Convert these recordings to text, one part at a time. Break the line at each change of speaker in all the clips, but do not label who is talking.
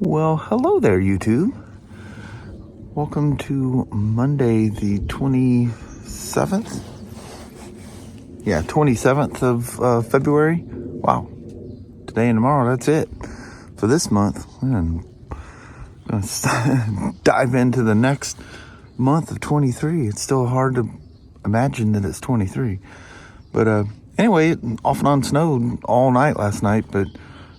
Well, hello there, YouTube. Welcome to Monday, the 27th. Yeah, 27th of February. Wow. Today and tomorrow, that's it for this month. I'm going to dive into the next month of 23. It's still hard to imagine that it's 23. But anyway, it off and on snowed all night last night, but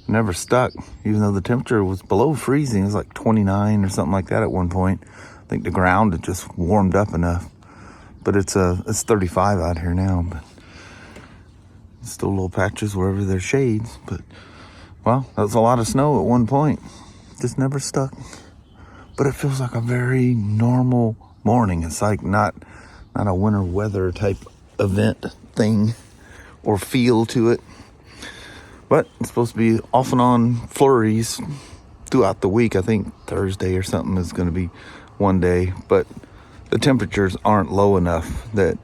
never stuck, even though the temperature was below freezing. It was like 29 or something like that at one point. I think the ground had just warmed up enough. But it's 35 out here now. But still little patches wherever there's shades. But, well, that was a lot of snow at one point. Just never stuck. But it feels like a very normal morning. It's like not a winter weather type event thing or feel to it. But it's supposed to be off and on flurries throughout the week. I think Thursday or something is going to be one day. But the temperatures aren't low enough that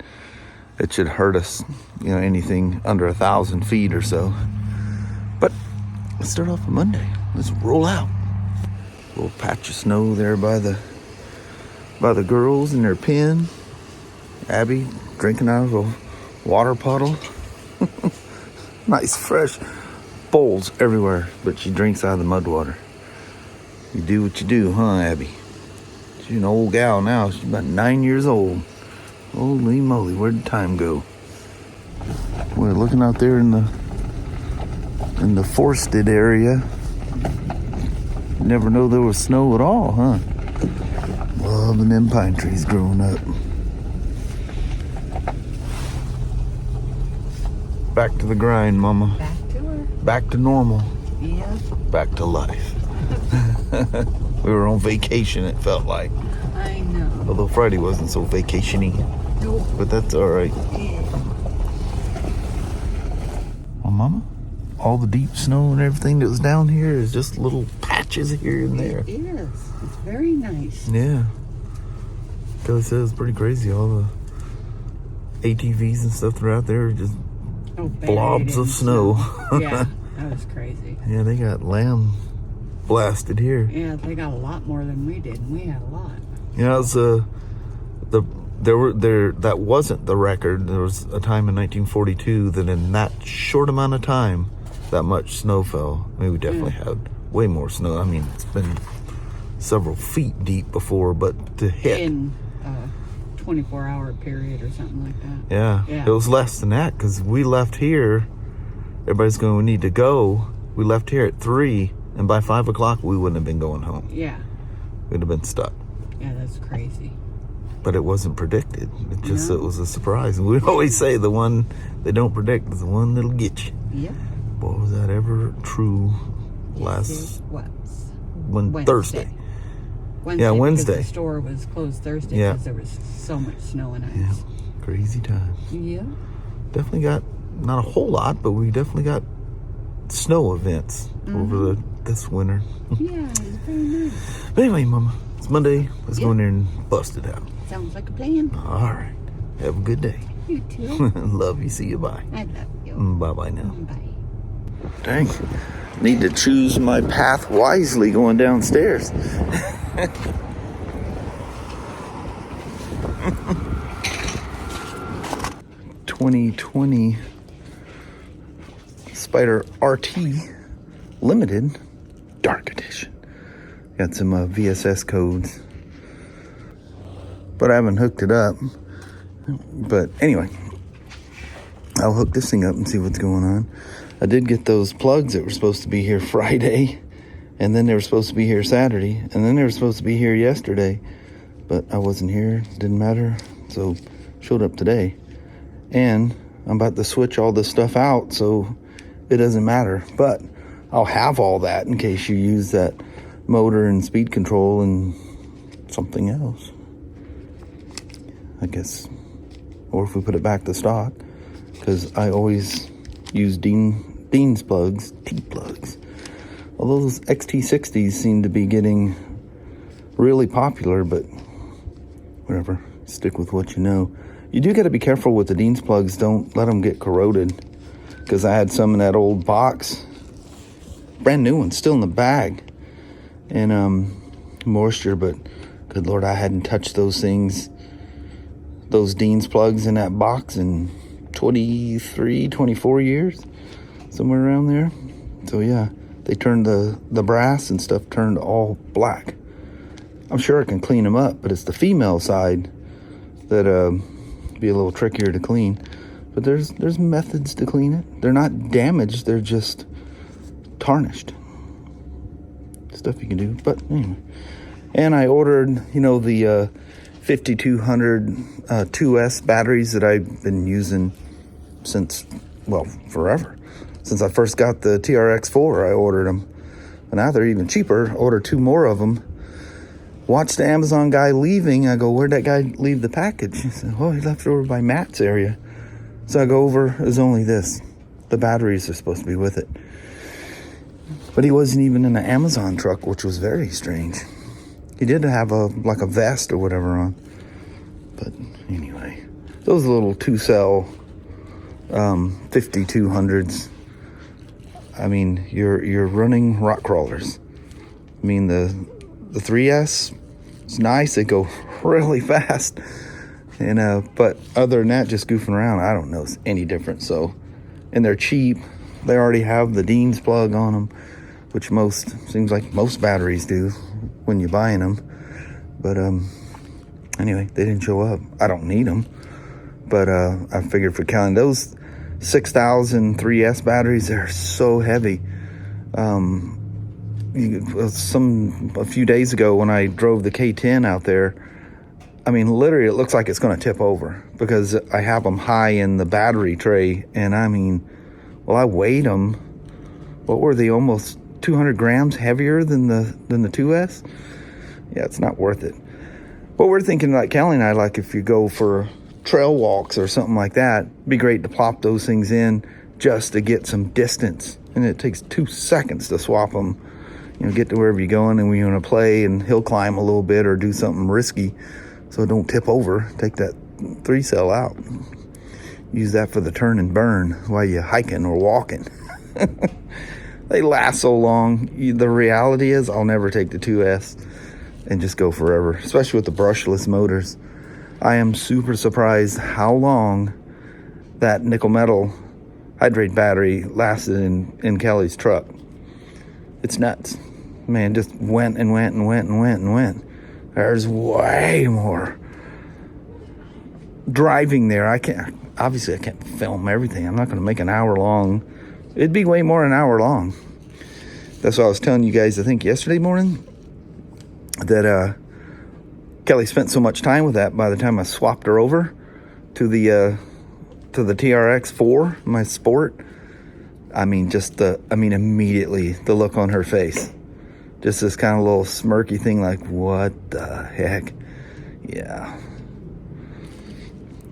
it should hurt us, anything under 1,000 feet or so. But let's start off on Monday. Let's roll out. A little patch of snow there by the girls in their pen. Abby drinking out of a water puddle. Nice fresh bowls everywhere, but she drinks out of the mud water. You do what you do, huh, Abby? She's an old gal now. She's about 9 years old. Holy moly, where'd the time go? We're looking out there in the forested area. Never know there was snow at all, huh? Loving them pine trees growing up. Back to the grind, Mama. Back to normal.
Yeah.
Back to life. We were on vacation, it felt like.
I know.
Although Friday wasn't so vacation-y.
Nope.
But that's all right.
Yeah.
Well, Mama, all the deep snow and everything that was down here is just little patches here and there.
It is. It's very nice.
Yeah. Kelly says it's pretty crazy. All the ATVs and stuff that are out there are just blobs of snow.
Yeah, that was crazy.
Yeah, they got lamb blasted here.
Yeah, they got a lot more than we did, and we had a lot.
Yeah, it was that wasn't the record. There was a time in 1942 that in that short amount of time, that much snow fell. I mean, we definitely had way more snow. I mean, it's been several feet deep before, but to hit
in a 24-hour period or something like that.
Yeah, it was less than that because we left here. Everybody's going, we need to go. We left here at 3, and by 5 o'clock, we wouldn't have been going home.
Yeah.
We'd have been stuck.
Yeah, that's crazy.
But it wasn't predicted. It just it was a surprise. And we always say the one they don't predict is the one that'll get you.
Yep.
Boy, was that ever true
Thursday.
Thursday.
Wednesday.
Yeah, Wednesday.
The store was closed Thursday because there was so much snow and ice.
Yeah, crazy times.
Yeah.
Definitely got, not a whole lot, but we definitely got snow events over this winter.
Yeah, it's very nice.
But anyway, Mama, it's Monday. Let's go in there and bust it out.
Sounds like a plan.
All right. Have a good day.
You too.
Love you. See you. Bye.
I love you.
Bye-bye now.
Bye.
Dang. Need to choose my path wisely going downstairs. 2020 Spyder RT Limited Dark Edition. Got some VSS codes, but I haven't hooked it up. But anyway, I'll hook this thing up and see what's going on. I did get those plugs that were supposed to be here Friday, and then they were supposed to be here Saturday, and then they were supposed to be here yesterday, but I wasn't here. Didn't matter, so showed up today. And I'm about to switch all this stuff out, so it doesn't matter. But I'll have all that in case you use that motor and speed control and something else, I guess. Or if we put it back to stock, because I always use Dean's plugs, T-plugs. Although those XT60s seem to be getting really popular, but whatever, stick with what you know. You do got to be careful with the Dean's plugs. Don't let them get corroded, because I had some in that old box, brand new one, still in the bag, and moisture, but good Lord, I hadn't touched those things, those Dean's plugs in that box in 23, 24 years, somewhere around there. So yeah, they turned the brass and stuff turned all black. I'm sure I can clean them up, but it's the female side that be a little trickier to clean. But there's methods to clean it. They're not damaged, they're just tarnished. Stuff you can do. But anyway. And I ordered, you know, the 5200 2S batteries that I've been using since, well, forever. Since I first got the TRX4, I ordered them. And now they're even cheaper. Ordered 2 more of them. Watched the Amazon guy leaving. I go, where'd that guy leave the package? He said, oh, he left it over by Matt's area. So I go over, there's only this. The batteries are supposed to be with it. But he wasn't even in the Amazon truck, which was very strange. He did have like a vest or whatever on. But anyway, those little 2-cell 5200s. I mean, you're running rock crawlers. I mean, the 3S, it's nice. They go really fast. And but other than that, just goofing around, I don't know any different. So, and they're cheap. They already have the Dean's plug on them, which seems like most batteries do when you're buying them. But anyway, they didn't show up. I don't need them. But I figured for counting those 6000 3S batteries, they're so heavy. A few days ago when I drove the K10 out there, I mean, literally it looks like it's going to tip over because I have them high in the battery tray. And I mean, well, I weighed them. What were they? Almost 200 grams heavier than the 2S. Yeah, it's not worth it. But we're thinking, like Kelly and I, like if you go for trail walks or something like that, it'd be great to plop those things in just to get some distance. And it takes 2 seconds to swap them. You know, get to wherever you're going and when you want to play and hill climb a little bit or do something risky so don't tip over. Take that 3-cell out. Use that for the turn and burn while you're hiking or walking. They last so long. The reality is I'll never take the 2S and just go forever, especially with the brushless motors. I am super surprised how long that nickel metal hydrate battery lasted in Kelly's truck. It's nuts. Man, just went and went and went and went and went. There's way more driving there. I can't film everything. I'm not going to make an hour long. It'd be way more than an hour long. That's what I was telling you guys, I think yesterday morning, that Kelly spent so much time with that by the time I swapped her over to the TRX4, my Sport. I mean, immediately the look on her face. Just this kind of little smirky thing like, what the heck? Yeah.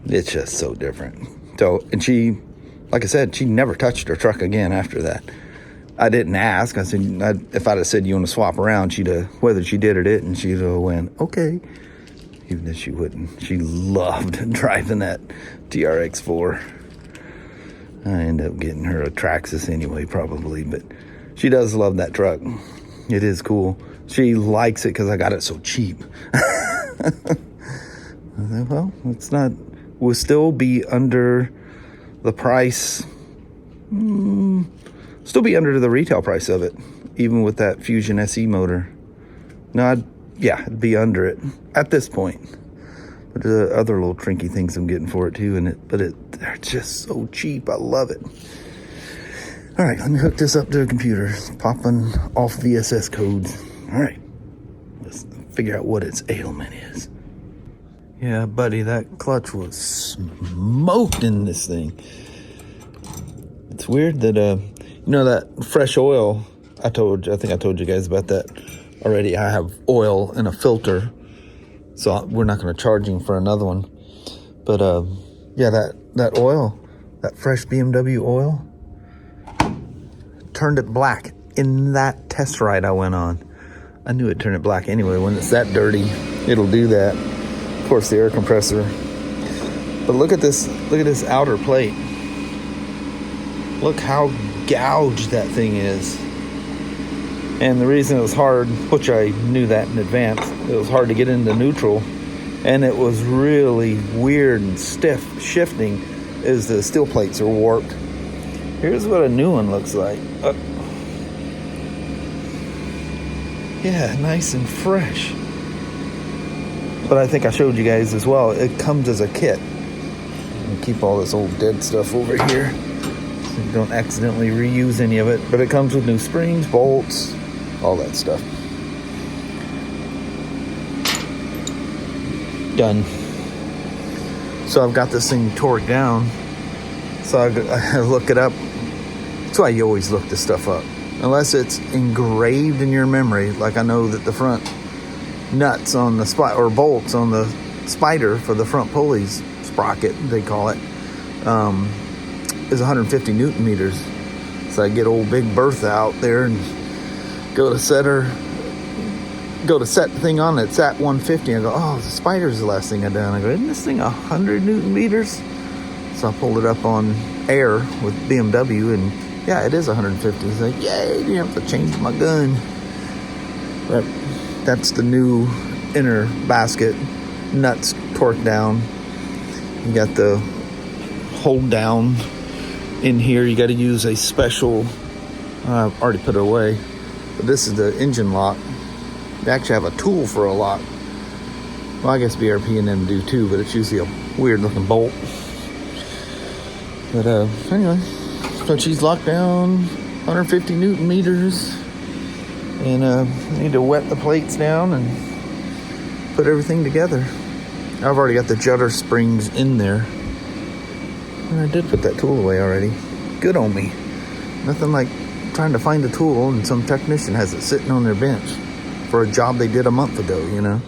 It's just so different. So, and she, like I said, she never touched her truck again after that. I didn't ask. I said, if I'd have said, you want to swap around, whether she did or didn't, she'd have went, okay. Even if she wouldn't. She loved driving that TRX4. I end up getting her a Traxxas anyway, probably, but she does love that truck. It is cool. She likes it because I got it so cheap. Well, we'll still be under the price. Still be under the retail price of it, even with that Fusion SE motor. No, it'd be under it at this point. But the other little trinky things I'm getting for it too, they're just so cheap. I love it. All right, let me hook this up to the computer. Popping off VSS codes. All right, let's figure out what its ailment is. Yeah, buddy, that clutch was smoked in this thing. It's weird that that fresh oil. I think I told you guys about that already. I have oil in a filter, so we're not going to charge him for another one. But that oil, that fresh BMW oil, turned it black in that test ride I went on. I knew it'd turn it black anyway. When it's that dirty, it'll do that. Of course, the air compressor. But look at this outer plate. Look how gouged that thing is. And the reason it was hard, which I knew that in advance, it was hard to get into neutral, and it was really weird and stiff shifting, is the steel plates are warped. Here's what a new one looks like. Yeah, nice and fresh. But I think I showed you guys as well, it comes as a kit. And keep all this old dead stuff over here so you don't accidentally reuse any of it. But it comes with new springs, bolts, all that stuff. Done. So I've got this thing torqued down. So I look it up. That's why you always look this stuff up. Unless it's engraved in your memory, like I know that the front nuts on the or bolts on the Spyder for the front pulleys, sprocket they call it, is 150 Newton meters. So I get old Big Bertha out there and go to set the thing on it. It's at 150. I go, oh, the Spyder's the last thing I done. I go, isn't this thing 100 Newton meters? So I pulled it up on air with BMW, and yeah, it is 150. It's like, yay, you have to change my gun. But that's the new inner basket, nuts torqued down. You got the hold down in here. You got to use a special, I've already put it away, but this is the engine lock. They actually have a tool for a lock. Well, I guess BRP and them do too, but it's usually a weird looking bolt. But anyway, so she's locked down, 150 Newton meters, and I need to wet the plates down and put everything together. I've already got the judder springs in there, and I did put that tool away already. Good on me. Nothing like trying to find a tool and some technician has it sitting on their bench for a job they did a month ago, you know.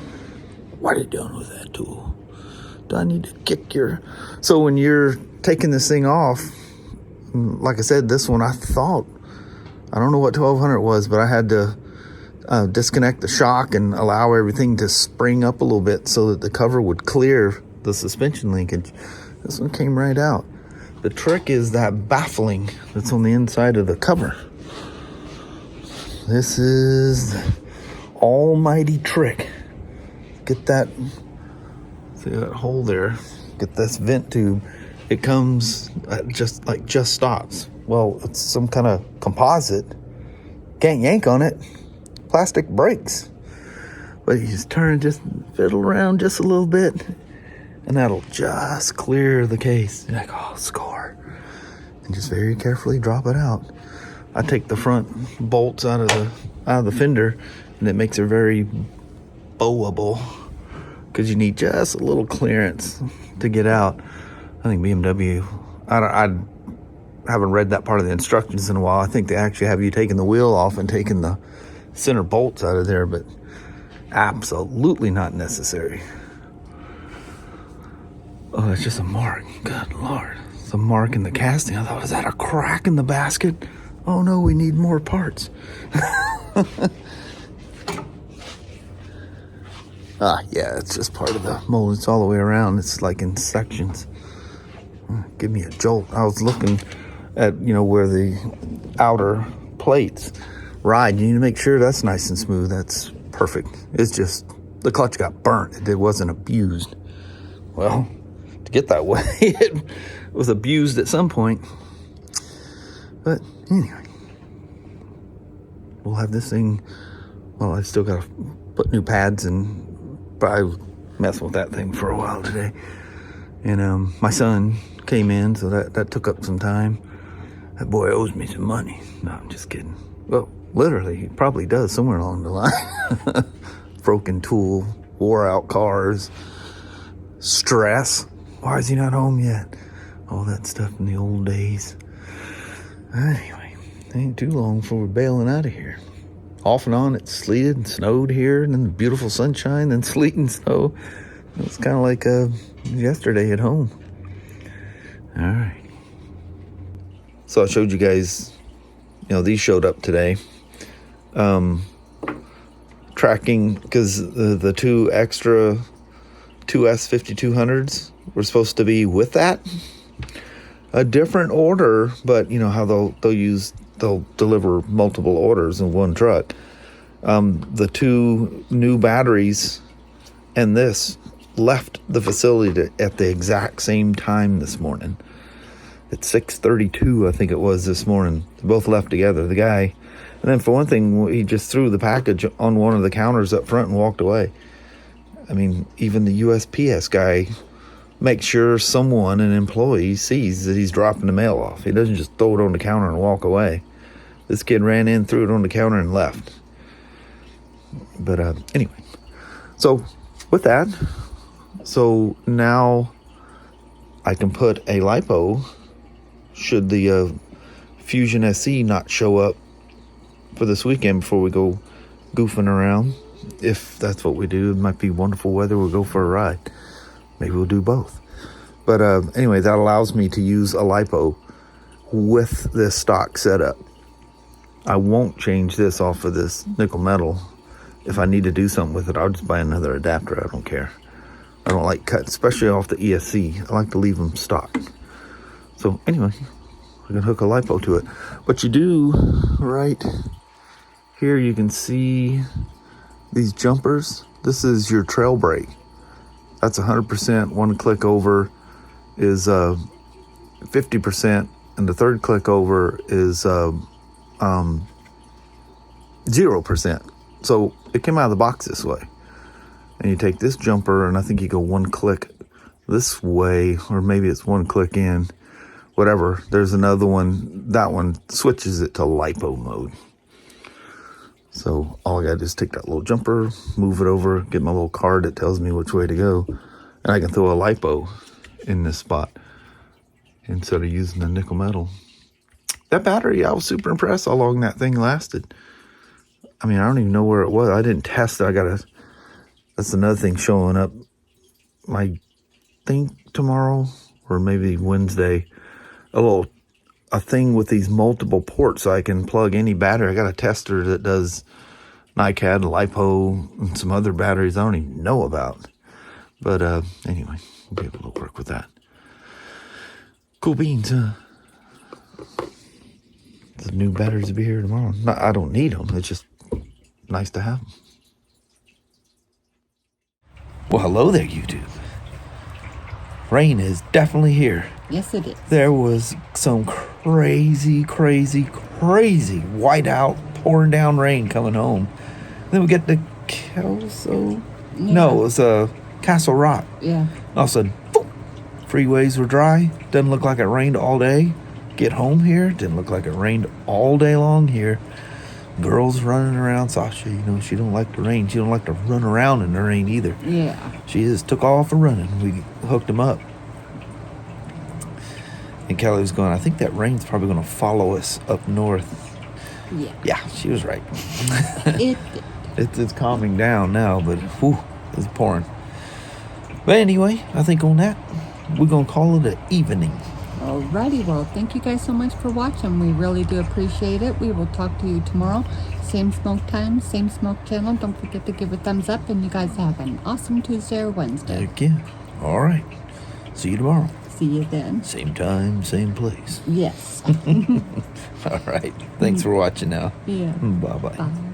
What are you doing with that tool? Do I need to kick your... So when you're taking this thing off, like I said, this one I thought, I don't know what 1200 was, but I had to disconnect the shock and allow everything to spring up a little bit so that the cover would clear the suspension linkage. This one came right out. The trick is that baffling that's on the inside of the cover. This is the almighty trick. Get that, see that hole there, get this vent tube. It comes just stops. Well, it's some kind of composite. Can't yank on it. Plastic brakes. But you just fiddle around just a little bit, and that'll just clear the case. You're like, oh, score. And just very carefully drop it out. I take the front bolts out of the fender, and it makes it very bowable because you need just a little clearance to get out. I think BMW, I haven't read that part of the instructions in a while. I think they actually have you taking the wheel off and taking the center bolts out of there, but absolutely not necessary. Oh, it's just a mark. Good Lord. It's a mark in the casting. I thought, is that a crack in the basket? Oh no, we need more parts. Yeah, it's just part of the mold. It's all the way around. It's like in sections. Give me a jolt. I was looking at, where the outer plates ride. You need to make sure that's nice and smooth. That's perfect. It's just the clutch got burnt. It wasn't abused. Well, to get that way, it was abused at some point. But anyway, we'll have this thing. Well, I still got to put new pads in. But I was messing with that thing for a while today. And my son came in, so that took up some time. That boy owes me some money. No, I'm just kidding. Well, literally, he probably does somewhere along the line. Broken tool, wore out cars, stress. Why is he not home yet? All that stuff in the old days. Anyway, ain't too long before we're bailing out of here. Off and on, it sleeted and snowed here, and then the beautiful sunshine, then sleet and snow. It's kind of like yesterday at home. All right. So I showed you guys, these showed up today. Tracking, because the two extra 2S 5200s were supposed to be with that. A different order, but how they'll use they'll deliver multiple orders in one truck. The 2 new batteries and this left the facility at the exact same time this morning. At 6:32, I think it was this morning. They both left together. The guy, and then for one thing, he just threw the package on one of the counters up front and walked away. I mean, even the USPS guy makes sure someone, an employee, sees that he's dropping the mail off. He doesn't just throw it on the counter and walk away. This kid ran in, threw it on the counter, and left. But anyway, so with that, so now I can put a lipo should the Fusion SE not show up for this weekend before we go goofing around. If that's what we do, it might be wonderful weather. We'll go for a ride. Maybe we'll do both. But anyway, that allows me to use a lipo with this stock setup. I won't change this off of this nickel metal. If I need to do something with it, I'll just buy another adapter. I don't care. I don't like cut, especially off the ESC. I like to leave them stock. So anyway, we can hook a lipo to it. But you do, right here, you can see these jumpers. This is your trail brake. That's 100%. One click over is 50%, and the third click over is 0%. So it came out of the box this way. And you take this jumper, and I think you go one click this way, or maybe it's one click in, whatever. There's another one. That one switches it to lipo mode. So all I got to do is take that little jumper, move it over, get my little card that tells me which way to go, and I can throw a lipo in this spot instead of using the nickel metal. That battery, I was super impressed how long that thing lasted. I mean, I don't even know where it was. I didn't test it. That's another thing showing up. I think tomorrow or maybe Wednesday, a thing with these multiple ports so I can plug any battery. I got a tester that does NiCad, LiPo, and some other batteries I don't even know about. But anyway, we'll be able to work with that. Cool beans, huh? The new batteries will be here tomorrow. I don't need them. It's just nice to have them. Well, hello there, YouTube. Rain is definitely here.
Yes, it is.
There was some crazy whiteout pouring down rain coming home. Then we get to Kelso. Yeah. No, it was Castle Rock.
Yeah.
All of a sudden, boom, freeways were dry. Doesn't look like it rained all day. Get home here, didn't look like it rained all day long here. Girls running around. Sasha, she don't like the rain. She don't like to run around in the rain either.
Yeah. She
just took off and running. We hooked them up. And Kelly was going, I think that rain's probably going to follow us up north.
Yeah.
Yeah, she was right.
It did.
It's calming down now, but whew, it's pouring. But anyway, I think on that, we're going to call it an evening.
Alrighty, well, thank you guys so much for watching. We really do appreciate it. We will talk to you tomorrow. Same smoke time, same smoke channel. Don't forget to give a thumbs up, and you guys have an awesome Tuesday or Wednesday.
Heck yeah. All right. See you tomorrow.
See you then.
Same time, same place.
Yes.
All right. Thanks for watching now.
Yeah.
Bye-bye.
Bye.